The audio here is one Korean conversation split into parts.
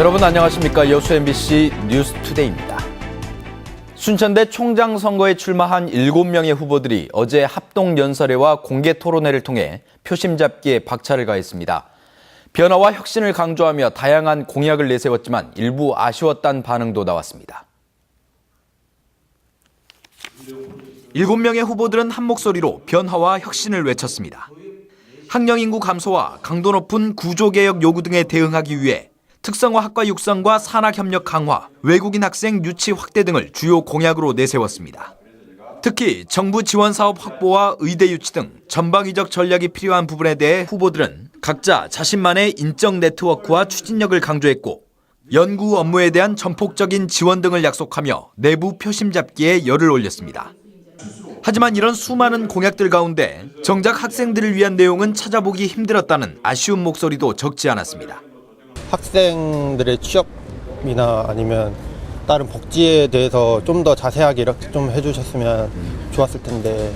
여러분 안녕하십니까. 여수 MBC 뉴스투데이입니다. 순천대 총장 선거에 출마한 7명의 후보들이 어제 합동연설회와 공개 토론회를 통해 표심 잡기에 박차를 가했습니다. 변화와 혁신을 강조하며 다양한 공약을 내세웠지만 일부 아쉬웠다는 반응도 나왔습니다. 7명의 후보들은 한 목소리로 변화와 혁신을 외쳤습니다. 학령 인구 감소와 강도 높은 구조개혁 요구 등에 대응하기 위해 특성화 학과 육성과 산학협력 강화, 외국인 학생 유치 확대 등을 주요 공약으로 내세웠습니다. 특히 정부 지원 사업 확보와 의대 유치 등 전방위적 전략이 필요한 부분에 대해 후보들은 각자 자신만의 인적 네트워크와 추진력을 강조했고 연구 업무에 대한 전폭적인 지원 등을 약속하며 내부 표심 잡기에 열을 올렸습니다. 하지만 이런 수많은 공약들 가운데 정작 학생들을 위한 내용은 찾아보기 힘들었다는 아쉬운 목소리도 적지 않았습니다. 학생들의 취업이나 아니면 다른 복지에 대해서 좀 더 자세하게 이렇게 좀 해주셨으면 좋았을 텐데.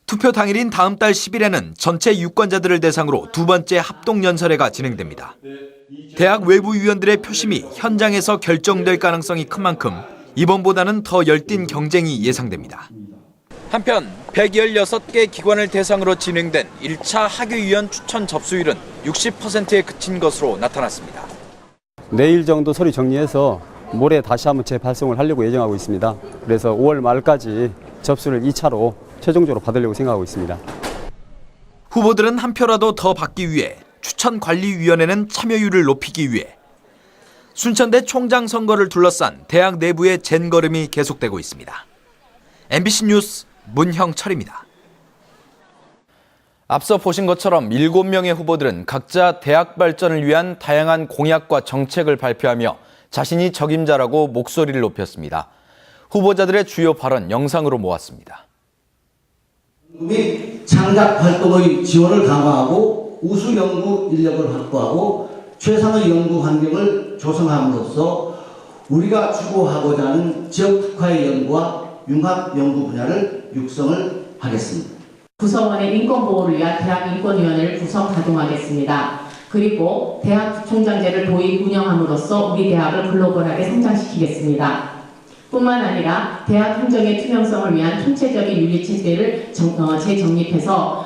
투표 당일인 다음 달 10일에는 전체 유권자들을 대상으로 두 번째 합동연설회가 진행됩니다. 대학 외부위원들의 표심이 현장에서 결정될 가능성이 큰 만큼 이번보다는 더 열띤 경쟁이 예상됩니다. 한편 116개 기관을 대상으로 진행된 1차 학위위원 추천 접수율은 60%에 그친 것으로 나타났습니다. 내일 정도 서류 정리해서 모레 다시 한번 재발송을 하려고 예정하고 있습니다. 그래서 5월 말까지 접수를 2차로 최종적으로 받으려고 생각하고 있습니다. 후보들은 한 표라도 더 받기 위해 추천관리위원회는 참여율을 높이기 위해 순천대 총장 선거를 둘러싼 대학 내부의 젠걸음이 계속되고 있습니다. MBC 뉴스 문형철입니다. 앞서 보신 것처럼 7명의 후보들은 각자 대학 발전을 위한 다양한 공약과 정책을 발표하며 자신이 적임자라고 목소리를 높였습니다. 후보자들의 주요 발언 영상으로 모았습니다. 및 창작 활동의 지원을 강화하고 우수 연구 인력을 확보하고 최상의 연구 환경을 조성함으로써 우리가 추구하고자 하는 지역 특화의 연구와 융합 연구 분야를 육성을 하겠습니다. 구성원의 인권보호를 위한 대학인권위원회를 구성 가동하겠습니다. 그리고 대학 총장제를 도입 운영함으로써 우리 대학을 글로벌하게 성장시키겠습니다. 뿐만 아니라 대학 행정의 투명성을 위한 총체적인 윤리체제를 재정립해서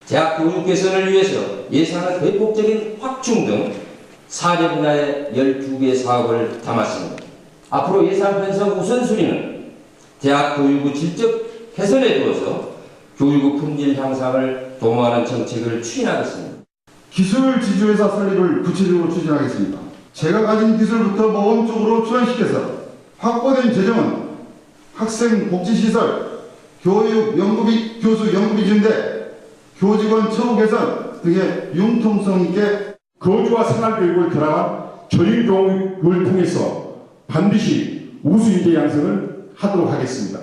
대학 교육 개선을 위해서 예산의 대폭적인 확충 등 4개 분야의 12개 사업을 담았습니다. 앞으로 예산 편성 우선순위는 대학 교육의 질적 개선에 두어서 교육의 품질 향상을 도모하는 정책을 추진하겠습니다. 기술 지주회사 설립을 구체적으로 추진하겠습니다. 제가 가진 기술부터 모범적으로 지원시켜서 확보된 재정은 학생 복지시설, 교육 연구비, 교수 연구비 증대, 교직원 처우 개선 등의 융통성 있게 거주와 생활교육을 결합한 저임교육을 통해서 반드시 우수인재 양성을 하도록 하겠습니다.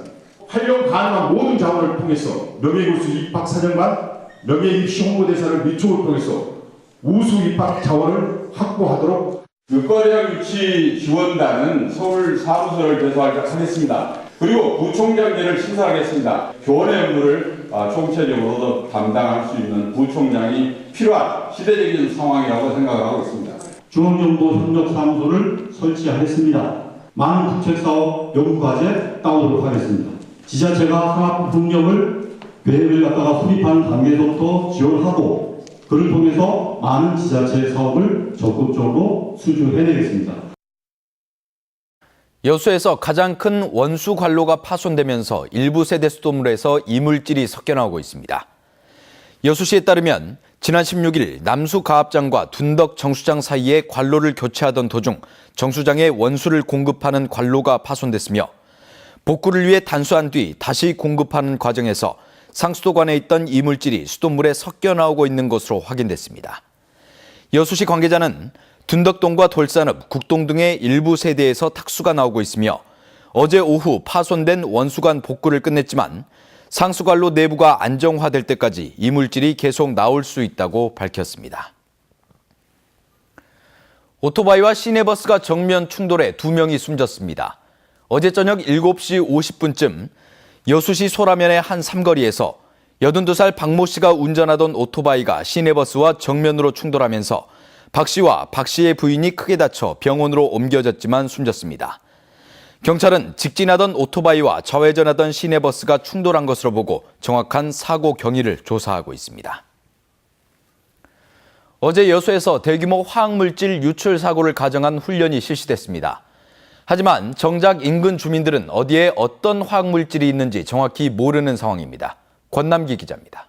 활용 가능한 모든 자원을 통해서 명예교수 입학 사정관, 명예입시 홍보대사를 위촉을 통해서 우수 입학 자원을 확보하도록 교과대학 유치 지원단은 서울 사무소를 개소하도록 하겠습니다. 그리고 부총장제를 신설하겠습니다. 교원의 업무를 총체적으로 담당할 수 있는 부총장이 필요한 시대적인 상황이라고 생각을 하고 있습니다. 중앙정보 협력사무소를 설치하겠습니다. 많은 국책사업 연구과제 따오도록 하겠습니다. 지자체가 산업협력을 계획을 수립하는 단계에서부터 지원하고 그를 통해서 많은 지자체 사업을 적극적으로 수주해내겠습니다. 여수에서 가장 큰 원수 관로가 파손되면서 일부 세대 수돗물에서 이물질이 섞여 나오고 있습니다. 여수시에 따르면 지난 16일 남수 가압장과 둔덕 정수장 사이에 관로를 교체하던 도중 정수장에 원수를 공급하는 관로가 파손됐으며 복구를 위해 단수한 뒤 다시 공급하는 과정에서 상수도관에 있던 이물질이 수돗물에 섞여 나오고 있는 것으로 확인됐습니다. 여수시 관계자는 둔덕동과 돌산읍, 국동 등의 일부 세대에서 탁수가 나오고 있으며 어제 오후 파손된 원수관 복구를 끝냈지만 상수관로 내부가 안정화될 때까지 이물질이 계속 나올 수 있다고 밝혔습니다. 오토바이와 시내버스가 정면 충돌해 2명이 숨졌습니다. 어제 저녁 7시 50분쯤 여수시 소라면의 한 삼거리에서 82살 박모 씨가 운전하던 오토바이가 시내버스와 정면으로 충돌하면서 박 씨와 박 씨의 부인이 크게 다쳐 병원으로 옮겨졌지만 숨졌습니다. 경찰은 직진하던 오토바이와 좌회전하던 시내버스가 충돌한 것으로 보고 정확한 사고 경위를 조사하고 있습니다. 어제 여수에서 대규모 화학물질 유출 사고를 가정한 훈련이 실시됐습니다. 하지만 정작 인근 주민들은 어디에 어떤 화학물질이 있는지 정확히 모르는 상황입니다. 권남기 기자입니다.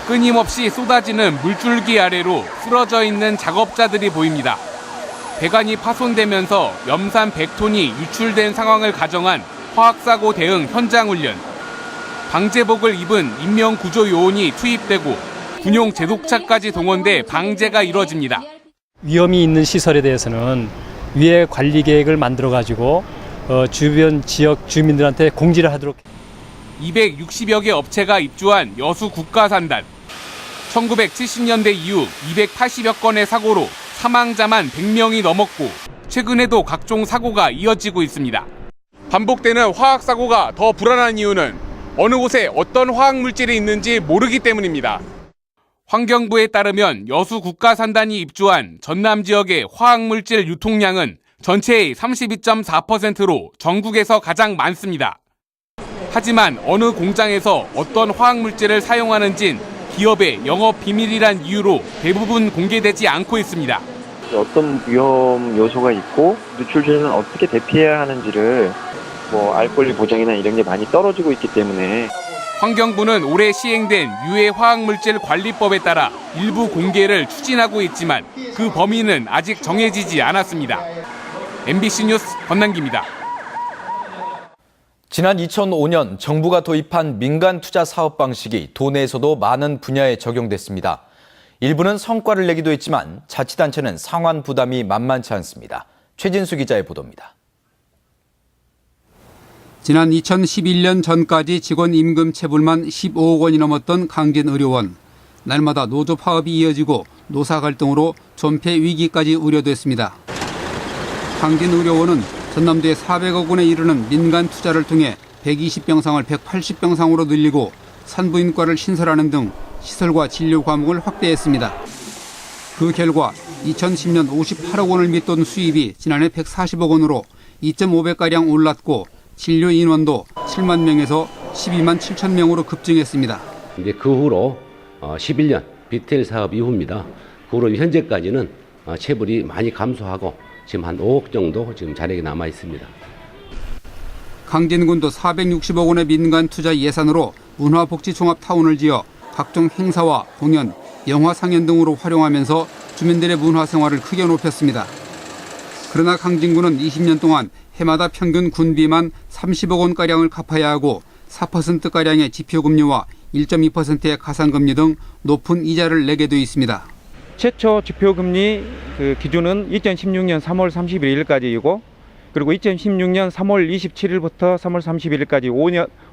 끊임없이 쏟아지는 물줄기 아래로 쓰러져 있는 작업자들이 보입니다. 배관이 파손되면서 염산 100톤이 유출된 상황을 가정한 화학사고 대응 현장 훈련. 방제복을 입은 인명구조 요원이 투입되고 군용 제독차까지 동원돼 방제가 이뤄집니다. 위험이 있는 시설에 대해서는 위에 관리 계획을 만들어가지고 주변 지역 주민들한테 공지를 하도록. 260여 개 업체가 입주한 여수 국가산단. 1970년대 이후 280여 건의 사고로 사망자만 100명이 넘었고 최근에도 각종 사고가 이어지고 있습니다. 반복되는 화학사고가 더 불안한 이유는 어느 곳에 어떤 화학물질이 있는지 모르기 때문입니다. 환경부에 따르면 여수 국가산단이 입주한 전남 지역의 화학물질 유통량은 전체의 32.4%로 전국에서 가장 많습니다. 하지만 어느 공장에서 어떤 화학물질을 사용하는진 기업의 영업 비밀이란 이유로 대부분 공개되지 않고 있습니다. 어떤 위험 요소가 있고 누출 시에는 어떻게 대피해야 하는지를 알 권리 보장이나 이런 게 많이 떨어지고 있기 때문에 환경부는 올해 시행된 유해화학물질 관리법에 따라 일부 공개를 추진하고 있지만 그 범위는 아직 정해지지 않았습니다. MBC 뉴스 권남기입니다. 지난 2005년 정부가 도입한 민간 투자 사업 방식이 도내에서도 많은 분야에 적용됐습니다. 일부는 성과를 내기도 했지만 자치단체는 상환 부담이 만만치 않습니다. 최진수 기자의 보도입니다. 지난 2011년 전까지 직원 임금 체불만 15억 원이 넘었던 강진의료원. 날마다 노조 파업이 이어지고 노사 갈등으로 존폐 위기까지 우려됐습니다. 강진의료원은 전남도에 400억 원에 이르는 민간 투자를 통해 120병상을 180병상으로 늘리고 산부인과를 신설하는 등 시설과 진료 과목을 확대했습니다. 그 결과 2010년 58억 원을 밑돈 수입이 지난해 140억 원으로 2.5배가량 올랐고 진료 인원도 7만 명에서 12만 7천 명으로 급증했습니다. 이제 그 후로 11년 비텔 사업 이후입니다. 그 후로 현재까지는 체불이 많이 감소하고 지금 한 5억 정도 지금 잔액이 남아 있습니다. 강진군도 460억 원의 민간 투자 예산으로 문화복지종합타운을 지어 각종 행사와 공연, 영화 상연 등으로 활용하면서 주민들의 문화생활을 크게 높였습니다. 그러나 강진군은 20년 동안 해마다 평균 군비만 30억 원가량을 갚아야 하고 4%가량의 지표금리와 1.2%의 가산금리 등 높은 이자를 내게 돼 있습니다. 최초 지표금리 기준은 2016년 3월 31일까지이고 그리고 2016년 3월 27일부터 3월 31일까지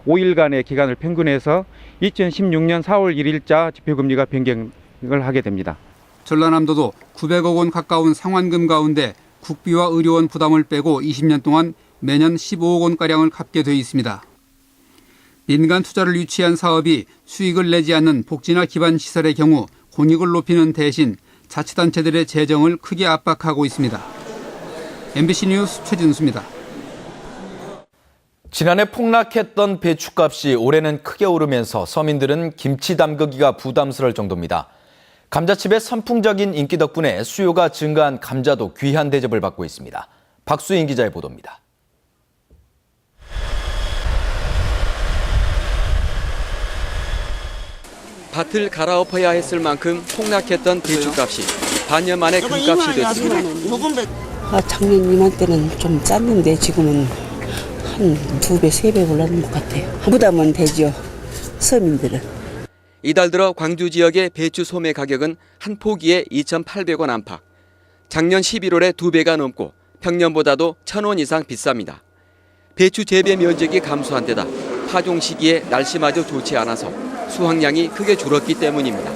5일간의 기간을 평균해서 2016년 4월 1일자 지표금리가 변경을 하게 됩니다. 전라남도도 900억 원 가까운 상환금 가운데 국비와 의료원 부담을 빼고 20년 동안 매년 15억 원가량을 갚게 돼 있습니다. 민간 투자를 유치한 사업이 수익을 내지 않는 복지나 기반시설의 경우 공익을 높이는 대신 자치단체들의 재정을 크게 압박하고 있습니다. MBC 뉴스 최진수입니다. 지난해 폭락했던 배추값이 올해는 크게 오르면서 서민들은 김치 담그기가 부담스러울 정도입니다. 감자칩의 선풍적인 인기 덕분에 수요가 증가한 감자도 귀한 대접을 받고 있습니다. 박수인 기자의 보도입니다. 밭을 갈아엎어야 했을 만큼 폭락했던 배추값이 반년 만에 금값이 됐습니다. 작년 이맘때는 좀 쌌는데 지금은 한 2배, 3배 올라는 것 같아요. 부담은 되죠, 서민들은. 이달 들어 광주 지역의 배추 소매 가격은 한 포기에 2,800원 안팎. 작년 11월에 2배가 넘고 평년보다도 1,000원 이상 비쌉니다. 배추 재배 면적이 감소한 데다 파종 시기에 날씨마저 좋지 않아서 수확량이 크게 줄었기 때문입니다.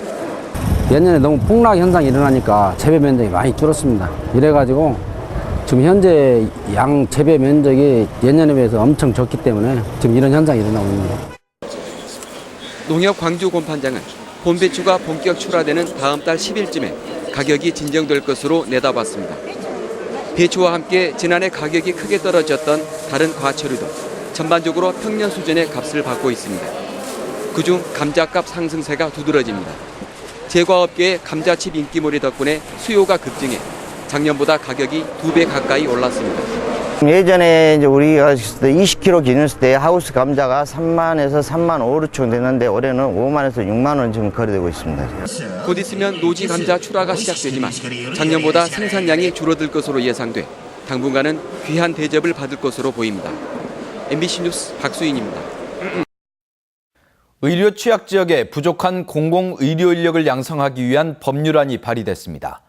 예년에 너무 폭락 현상이 일어나니까 재배 면적이 많이 줄었습니다. 이래가지고 지금 현재 양 재배 면적이 예년에 비해서 엄청 적기 때문에 지금 이런 현상이 일어나고 있습니다. 농협 광주 곰판장은 봄 배추가 본격 출하되는 다음 달 10일쯤에 가격이 진정될 것으로 내다봤습니다. 배추와 함께 지난해 가격이 크게 떨어졌던 다른 과철류도 전반적으로 평년 수준의 값을 받고 있습니다. 그중 감자값 상승세가 두드러집니다. 제과업계의 감자칩 인기몰이 덕분에 수요가 급증해 작년보다 가격이 2배 가까이 올랐습니다. 예전에 이제 우리가 20kg 기준 했을 때 하우스 감자가 3만에서 3만 5천 되는데 올해는 5만에서 6만 원 지금 거래되고 있습니다. 곧 있으면 노지 감자 출하가 시작되지만 작년보다 생산량이 줄어들 것으로 예상돼 당분간은 귀한 대접을 받을 것으로 보입니다. MBC 뉴스 박수인입니다. 의료 취약 지역에 부족한 공공의료 인력을 양성하기 위한 법률안이 발의됐습니다.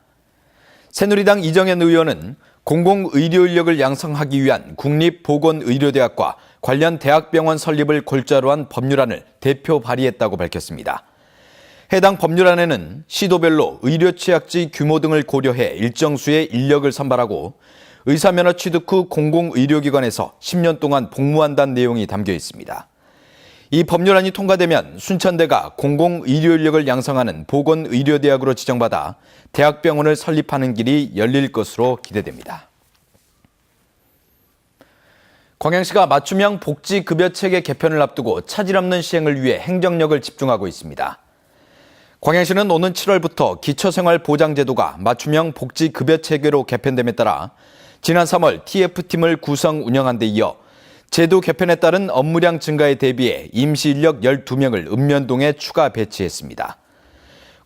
새누리당 이정현 의원은 공공의료 인력을 양성하기 위한 국립보건의료대학과 관련 대학병원 설립을 골자로 한 법률안을 대표 발의했다고 밝혔습니다. 해당 법률안에는 시도별로 의료 취약지 규모 등을 고려해 일정 수의 인력을 선발하고 의사면허 취득 후 공공의료기관에서 10년 동안 복무한다는 내용이 담겨 있습니다. 이 법률안이 통과되면 순천대가 공공의료 인력을 양성하는 보건의료대학으로 지정받아 대학병원을 설립하는 길이 열릴 것으로 기대됩니다. 광양시가 맞춤형 복지급여체계 개편을 앞두고 차질 없는 시행을 위해 행정력을 집중하고 있습니다. 광양시는 오는 7월부터 기초생활보장제도가 맞춤형 복지급여체계로 개편됨에 따라 지난 3월 TF팀을 구성 운영한 데 이어 제도 개편에 따른 업무량 증가에 대비해 임시인력 12명을 읍면동에 추가 배치했습니다.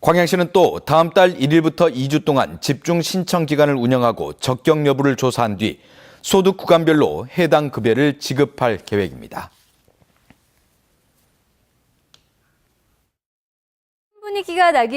광양시는 또 다음 달 1일부터 2주 동안 집중 신청 기간을 운영하고 적격 여부를 조사한 뒤 소득 구간별로 해당 급여를 지급할 계획입니다. 분위기가 나기